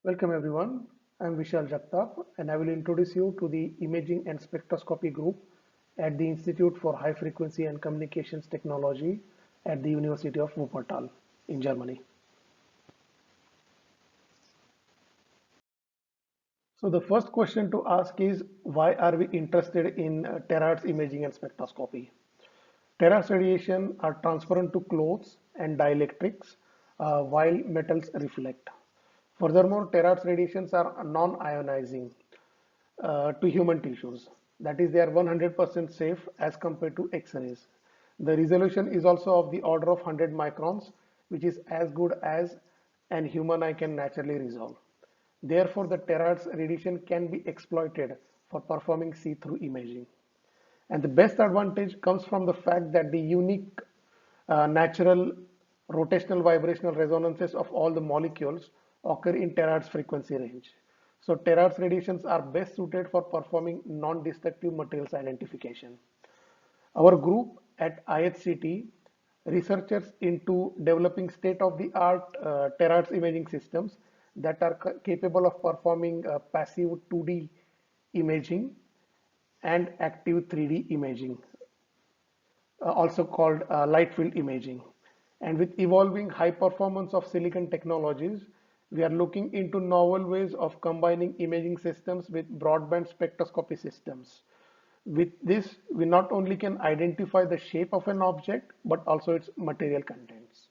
Welcome everyone. I'm Vishal Jagtap and I will introduce you to the Imaging and Spectroscopy group at the Institute for High Frequency and Communications Technology at the University of Wuppertal in Germany. So the first question to ask is why are we interested in terahertz imaging and spectroscopy? Terahertz radiation are transparent to clothes and dielectrics while metals reflect. Furthermore, terahertz radiations are non-ionizing to human tissues. That is, they are 100% safe as compared to X-rays. The resolution is also of the order of 100 microns, which is as good as an human eye can naturally resolve. Therefore, the terahertz radiation can be exploited for performing see-through imaging. And the best advantage comes from the fact that the unique natural rotational vibrational resonances of all the molecules occur in terahertz frequency range. So terahertz radiations are best suited for performing non-destructive materials identification. Our group at IHCT researchers into developing state-of-the-art terahertz imaging systems that are capable of performing passive 2D imaging and active 3D imaging, also called light field imaging. And with evolving high performance of silicon technologies, we are looking into novel ways of combining imaging systems with broadband spectroscopy systems. With this, we not only can identify the shape of an object, but also its material contents.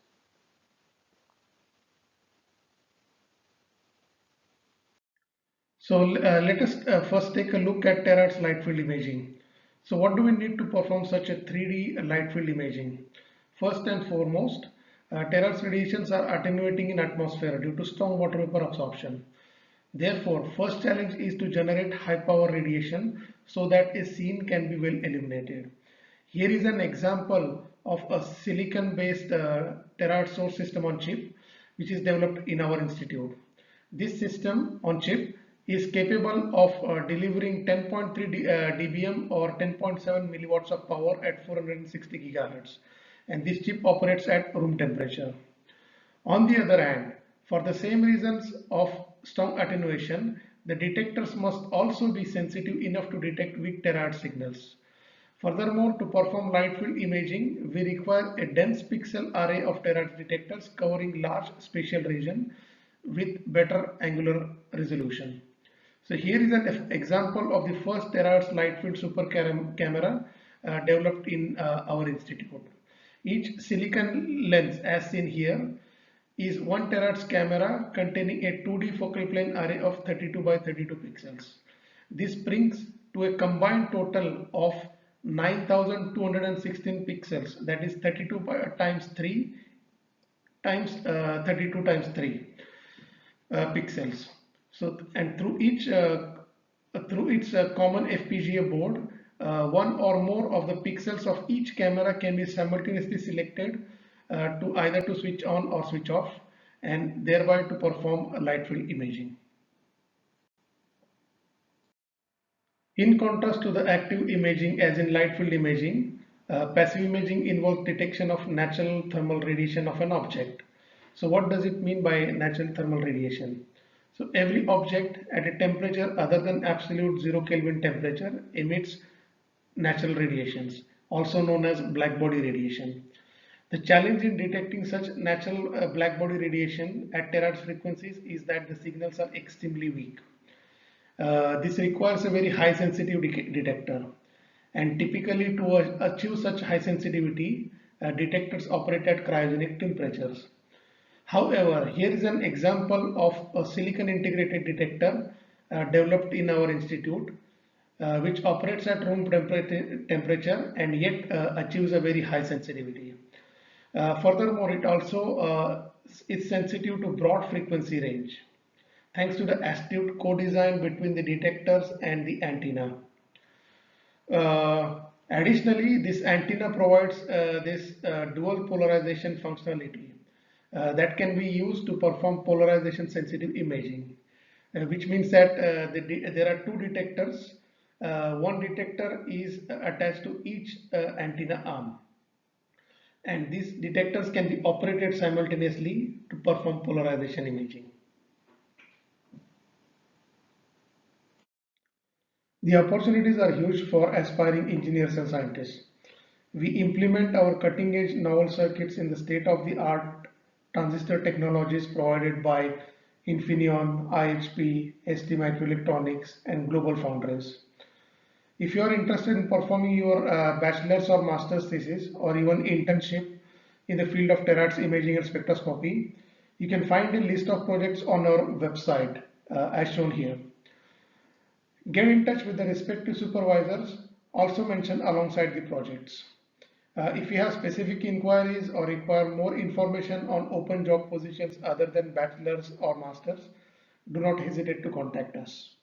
So let us first take a look at terahertz light field imaging. So what do we need to perform such a 3D light field imaging? First and foremost, terahertz radiations are attenuating in atmosphere due to strong water vapor absorption. Therefore, first challenge is to generate high power radiation so that a scene can be well illuminated. Here is an example of a silicon based terahertz source system on chip which is developed in our institute. This system on chip is capable of delivering 10.3 dBm or 10.7 milliwatts of power at 460 gigahertz, and this chip operates at room temperature. On the other hand, for the same reasons of strong attenuation, the detectors must also be sensitive enough to detect weak terahertz signals. Furthermore, to perform light field imaging, we require a dense pixel array of terahertz detectors covering large spatial region with better angular resolution. So here is an example of the first terahertz light field super camera developed in our institute. Each silicon lens as seen here is 1 terahertz camera containing a 2D focal plane array of 32 by 32 pixels. This brings to a combined total of 9216 pixels, that is 32 times 3 times 32 times 3 pixels. So, and through its common FPGA board, one or more of the pixels of each camera can be simultaneously selected to either to switch on or switch off, and thereby to perform light field imaging. In contrast to the active imaging as in light field imaging, passive imaging involves detection of natural thermal radiation of an object. So what does it mean by natural thermal radiation? So every object at a temperature other than absolute 0 Kelvin temperature emits natural radiations, also known as blackbody radiation. The challenge in detecting such natural blackbody radiation at terahertz frequencies is that the signals are extremely weak. This requires a very high sensitivity detector, and typically to achieve such high sensitivity, detectors operate at cryogenic temperatures. However, here is an example of a silicon integrated detector developed in our institute, which operates at room temperature and yet achieves a very high sensitivity. Furthermore, it also is sensitive to broad frequency range thanks to the astute co-design between the detectors and the antenna. Additionally, this antenna provides this dual polarization functionality that can be used to perform polarization sensitive imaging, which means that there are two detectors. One detector is attached to each antenna arm, and these detectors can be operated simultaneously to perform polarization imaging. The opportunities are huge for aspiring engineers and scientists. We implement our cutting-edge novel circuits in the state-of-the-art transistor technologies provided by Infineon, IHP, ST Microelectronics, and Global Foundries. If you are interested in performing your bachelor's or master's thesis or even internship in the field of terahertz imaging and spectroscopy, you can find a list of projects on our website as shown here. Get in touch with the respective supervisors, also mentioned alongside the projects. If you have specific inquiries or require more information on open job positions other than bachelor's or master's, do not hesitate to contact us.